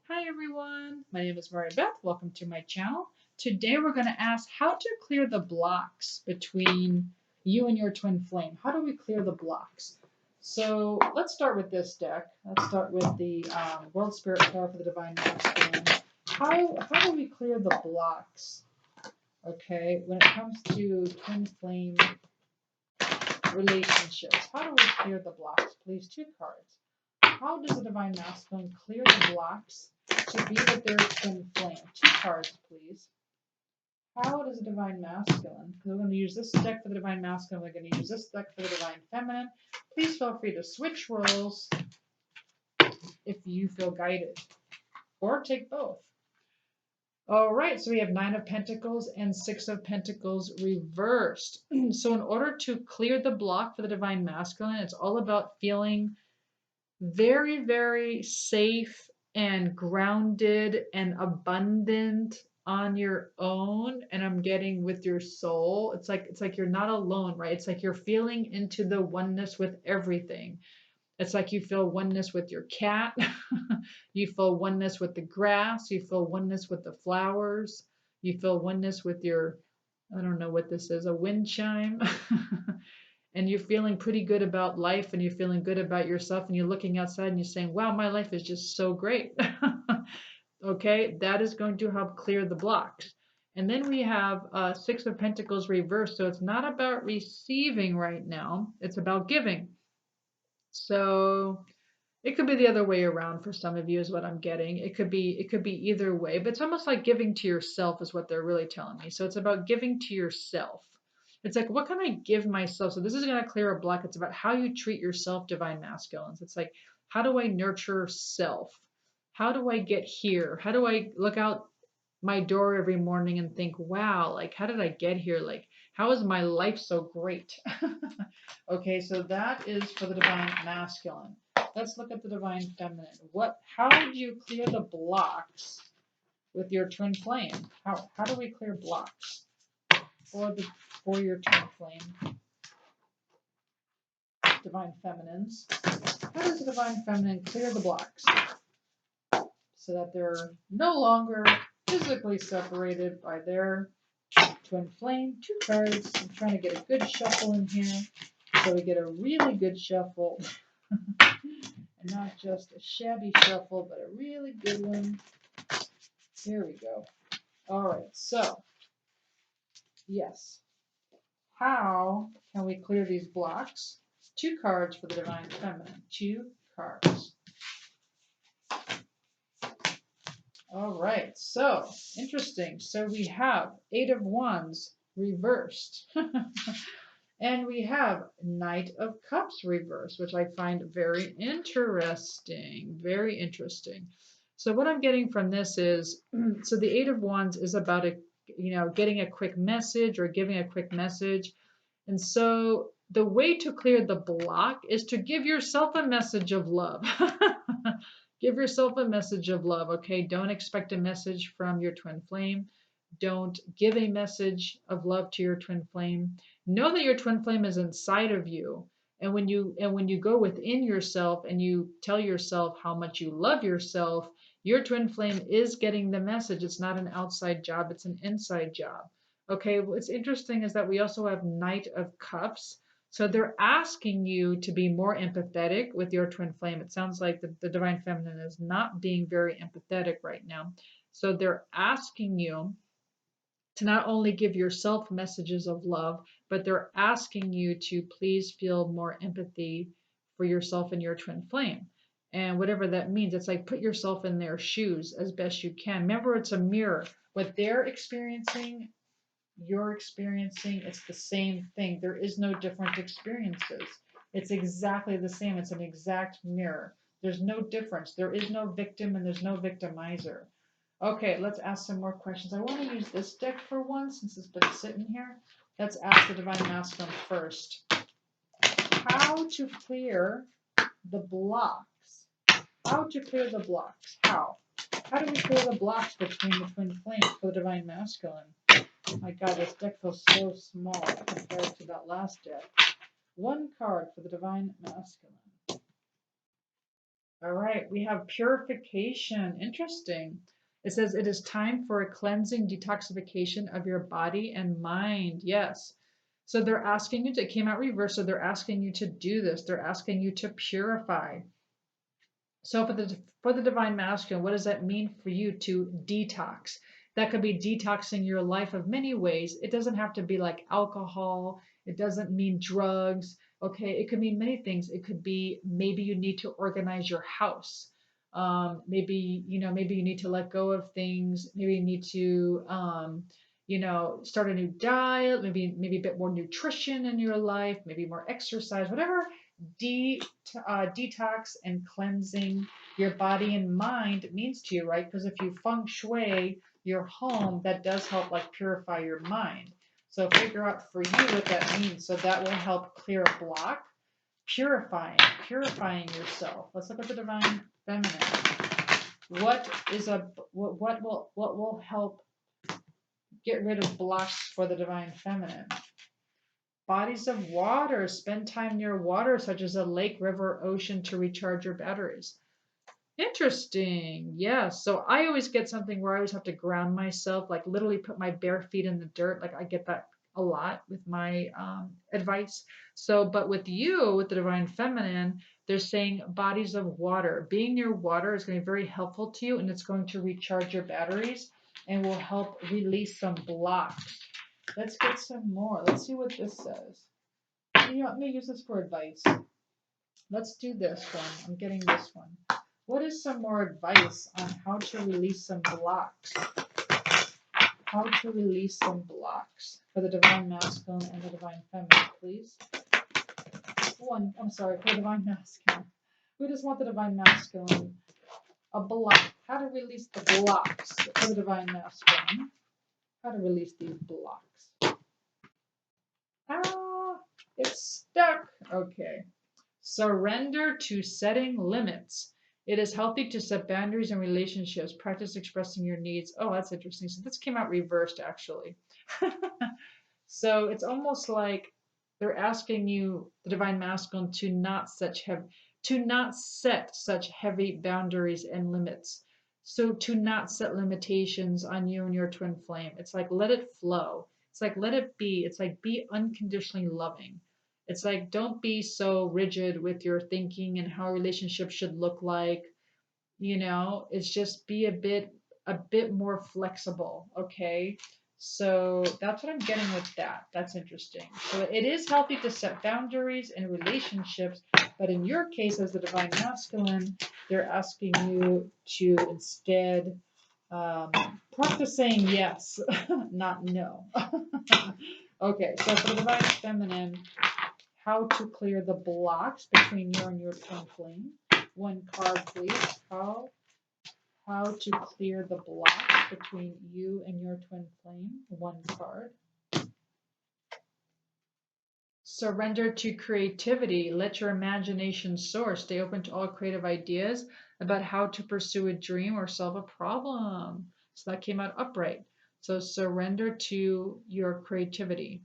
Hi everyone, my name is Maria Beth. Welcome to my channel. Today we're going to ask how to clear the blocks between you and your twin flame. How do we clear the blocks? So let's start with this deck. Let's start with the World Spirit Card for the Divine Masculine. How do we clear the blocks? Okay, when it comes to twin flame relationships, how do we clear the blocks? Please, two cards. How does the Divine Masculine clear the blocks to be with their twin flame? Two cards, please. How does the Divine Masculine, because we're going to use this deck for the Divine Masculine, we're going to use this deck for the Divine Feminine. Please feel free to switch roles if you feel guided, or take both. All right, so we have Nine of Pentacles and Six of Pentacles reversed. So in order to clear the block for the Divine Masculine, it's all about feeling very, very safe and grounded and abundant on your own. And I'm getting with your soul. It's like you're not alone, right? It's like you're feeling into the oneness with everything. It's like you feel oneness with your cat. You feel oneness with the grass. You feel oneness with the flowers. You feel oneness with your, I don't know what this is, a wind chime. And you're feeling pretty good about life and you're feeling good about yourself and you're looking outside and you're saying, wow, my life is just so great. Okay, that is going to help clear the blocks. And then we have Six of Pentacles reversed. So it's not about receiving right now, it's about giving. So it could be the other way around for some of you is what I'm getting. It could be either way, but it's almost like giving to yourself is what they're really telling me. So it's about giving to yourself. It's like, what can I give myself? So this is going to clear a block. It's about how you treat yourself, Divine Masculines. It's like, how do I nurture self? How do I get here? How do I look out my door every morning and think, wow, like, how did I get here? Like, how is my life so great? Okay, so that is for the Divine Masculine. Let's look at the Divine Feminine. How do you clear the blocks with your twin flame? How do we clear blocks for your twin flame? Divine Feminines. How does the Divine Feminine clear the blocks so that they're no longer physically separated by their twin flame? Two cards. I'm trying to get a good shuffle in here so we get a really good shuffle. And not just a shabby shuffle, but a really good one. Here we go. All right, so yes, how can we clear these blocks? Two cards for the Divine Feminine. Two cards. All right, so interesting. So we have Eight of Wands reversed. And we have Knight of Cups reversed, which I find very interesting. Very interesting. So what I'm getting from this is, so the Eight of Wands is about getting a quick message or giving a quick message. And so the way to clear the block is to give yourself a message of love. Give yourself a message of love, okay? Don't expect a message from your twin flame. Don't give a message of love to your twin flame. Know that your twin flame is inside of you. And when you go within yourself and you tell yourself how much you love yourself, your twin flame is getting the message. It's not an outside job, it's an inside job. Okay, what's interesting is that we also have Knight of Cups. So they're asking you to be more empathetic with your twin flame. It sounds like the Divine Feminine is not being very empathetic right now. So they're asking you to not only give yourself messages of love, but they're asking you to please feel more empathy for yourself and your twin flame. And whatever that means, it's like put yourself in their shoes as best you can. Remember, it's a mirror. What they're experiencing, you're experiencing, it's the same thing. There is no different experiences. It's exactly the same. It's an exact mirror. There's no difference. There is no victim and there's no victimizer. Okay, let's ask some more questions. I want to use this deck for one since it's been sitting here. Let's ask the Divine Masculine first. How to clear the blocks? How to clear the blocks? How? How do we clear the blocks between the twin flames for the Divine Masculine? My God, this deck feels so small compared to that last deck. One card for the Divine Masculine. All right, we have purification. Interesting. It says it is time for a cleansing detoxification of your body and mind. Yes. So they're asking you to, it came out reverse. So they're asking you to do this. They're asking you to purify. So for the divine masculine, what does that mean for you to detox? That could be detoxing your life of many ways. It doesn't have to be like alcohol. It doesn't mean drugs. Okay, it could mean many things. It could be maybe you need to organize your house. Maybe maybe you need to let go of things. Maybe you need to start a new diet. Maybe a bit more nutrition in your life. Maybe more exercise. Whatever detox and cleansing your body and mind means to you, right? Because if you feng shui your home, that does help like purify your mind. So figure out for you what that means. So that will help clear a block, purifying yourself. Let's look at the divine feminine. What will help get rid of blocks for the divine feminine? Bodies of water. Spend time near water, such as a lake, river, ocean, to recharge your batteries. Interesting. Yeah. So I always get something where I always have to ground myself, like literally put my bare feet in the dirt. Like I get that a lot with my advice. So, but with you, with the divine feminine, they're saying bodies of water. Being near water is going to be very helpful to you, and it's going to recharge your batteries and will help release some blocks. Let's get some more. Let's see what this says. Let me use this for advice. Let's do this one. I'm getting this one. What is some more advice on how to release some blocks? How to release some blocks for the divine masculine and the divine feminine, please. For the divine masculine. We just want the divine masculine. A block. How to release the blocks for the divine masculine. How to release these blocks. Ah, it's stuck. Okay. Surrender to setting limits. It is healthy to set boundaries in relationships. Practice expressing your needs. Oh, that's interesting. So this came out reversed, actually. So it's almost like they're asking you, the divine masculine, to not set such heavy boundaries and limits. So to not set limitations on you and your twin flame. It's like let it flow. It's like let it be. It's like be unconditionally loving. It's like don't be so rigid with your thinking and how a relationship should look like. It's just be a bit more flexible, okay? So that's what I'm getting with that. That's interesting. So it is healthy to set boundaries in relationships, but in your case, as the divine masculine, they're asking you to instead practice saying yes, not no. Okay, so for the divine feminine, how to clear the blocks between you and your twin flame. One card, please. How to clear the blocks between you and your twin flame. One card. Surrender to creativity. Let your imagination soar. Stay open to all creative ideas about how to pursue a dream or solve a problem. So that came out upright. So surrender to your creativity.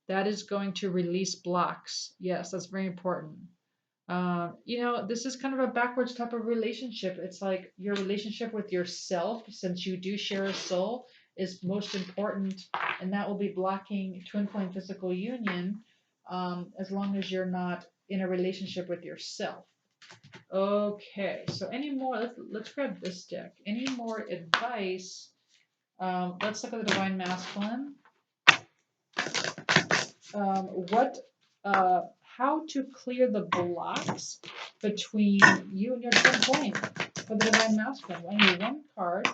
That is going to release blocks. Yes, that's very important. This is kind of a backwards type of relationship. It's like your relationship with yourself, since you do share a soul, is most important, and that will be blocking twin flame physical union as long as you're not in a relationship with yourself. Okay, so any more? Let's grab this deck. Any more advice? Let's look at the divine masculine. How to clear the blocks between you and your twin flame for the divine masculine. I need one card.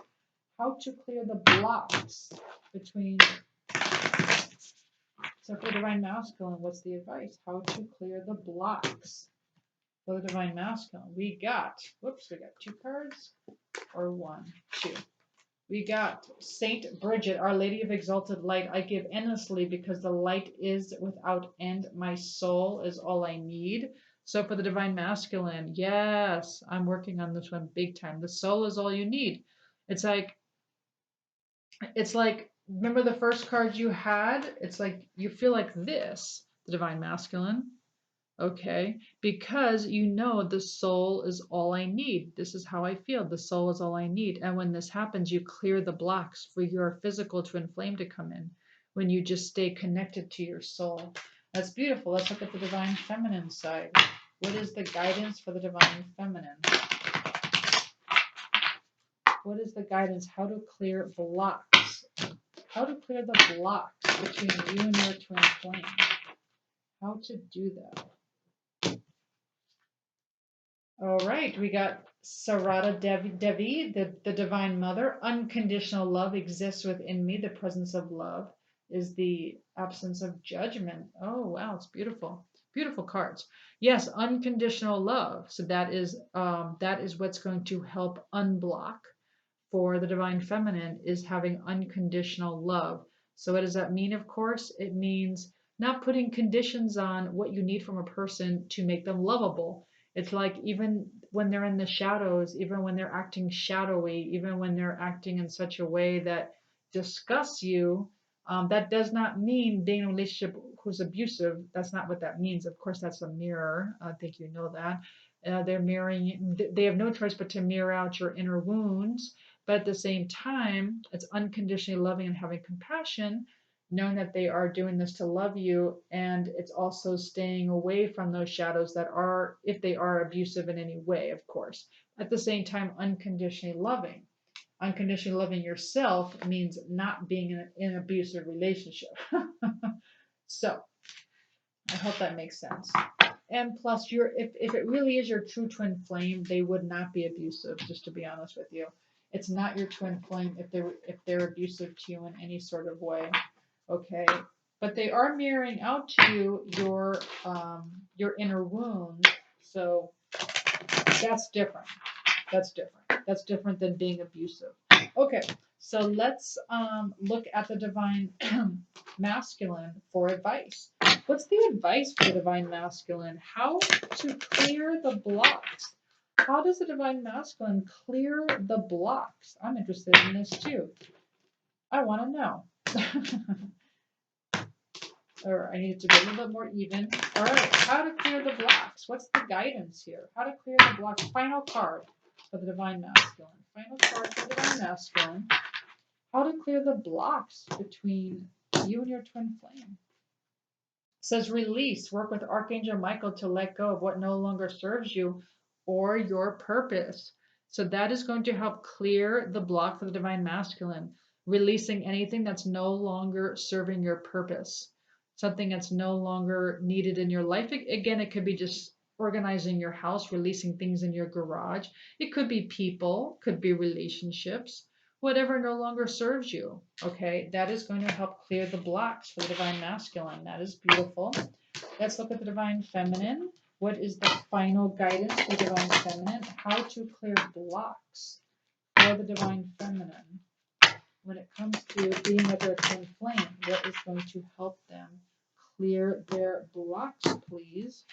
How to clear the blocks between. So for the divine masculine, what's the advice? How to clear the blocks for the divine masculine. We got two cards or one, two. We got Saint Bridget, Our Lady of Exalted Light. I give endlessly because the light is without end. My soul is all I need. So for the divine masculine, yes, I'm working on this one big time. The soul is all you need. It's like, remember the first card you had? It's like you feel like this, the divine masculine. Okay, because you know the soul is all I need. This is how I feel. The soul is all I need. And when this happens, you clear the blocks for your physical twin flame to come in when you just stay connected to your soul. That's beautiful. Let's look at the divine feminine side. What is the guidance for the divine feminine? What is the guidance? How to clear blocks? How to clear the blocks between you and your twin flame? How to do that? All right, we got Sarada Devi, the Divine Mother. Unconditional love exists within me. The presence of love is the absence of judgment. Oh, wow, it's beautiful. Beautiful cards. Yes, unconditional love. So that is what's going to help unblock for the divine feminine is having unconditional love. So what does that mean? Of course, it means not putting conditions on what you need from a person to make them lovable. It's like even when they're in the shadows, even when they're acting shadowy, even when they're acting in such a way that disgusts you, that does not mean being in a relationship who's abusive. That's not what that means. Of course, that's a mirror. I think you know that. They're mirroring, they have no choice but to mirror out your inner wounds, but at the same time, it's unconditionally loving and having compassion, knowing that they are doing this to love you. And it's also staying away from those shadows that are, if they are abusive in any way, of course. At the same time, unconditionally loving. Unconditionally loving yourself means not being in an abusive relationship. So I hope that makes sense. And plus, if it really is your true twin flame, they would not be abusive. Just to be honest with you, it's not your twin flame if they're abusive to you in any sort of way. Okay, but they are mirroring out to you your inner wound. So that's different. That's different. That's different than being abusive. Okay, so let's look at the divine masculine for advice. What's the advice for the divine masculine? How to clear the blocks? How does the divine masculine clear the blocks? I'm interested in this too. I want to know. Or I need it to be a little bit more even. All right, how to clear the blocks? What's the guidance here? How to clear the blocks? Final card for the divine masculine. Final card for the divine masculine. How to clear the blocks between you and your twin flame. It says release. Work with Archangel Michael to let go of what no longer serves you or your purpose. So that is going to help clear the block for the divine masculine, releasing anything that's no longer serving your purpose, something that's no longer needed in your life. Again, it could be just organizing your house, releasing things in your garage. It could be people, could be relationships, whatever no longer serves you. Okay, that is going to help clear the blocks for the divine masculine. That is beautiful. Let's look at the divine feminine. What is the final guidance for divine feminine? How to clear blocks for the divine feminine. When it comes to being with their twin flame, what is going to help them clear their blocks, please?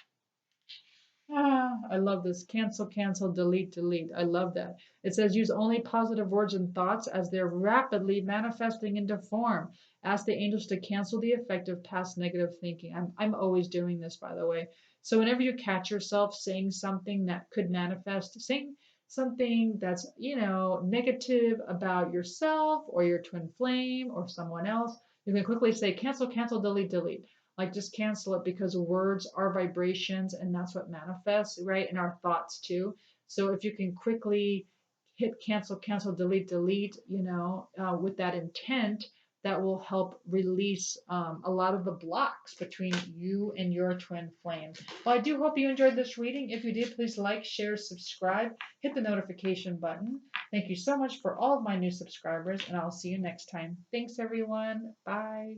I love this. Cancel, cancel, delete, delete. I love that. It says use only positive words and thoughts as they're rapidly manifesting into form. Ask the angels to cancel the effect of past negative thinking. I'm always doing this, by the way. So whenever you catch yourself saying something that could manifest, saying something that's, negative about yourself or your twin flame or someone else, you can quickly say cancel, cancel, delete, delete. Like just cancel it because words are vibrations and that's what manifests, right? And our thoughts too. So if you can quickly hit cancel, cancel, delete, delete, with that intent, that will help release a lot of the blocks between you and your twin flame. Well, I do hope you enjoyed this reading. If you did, please like, share, subscribe, hit the notification button. Thank you so much for all of my new subscribers, and I'll see you next time. Thanks, everyone. Bye.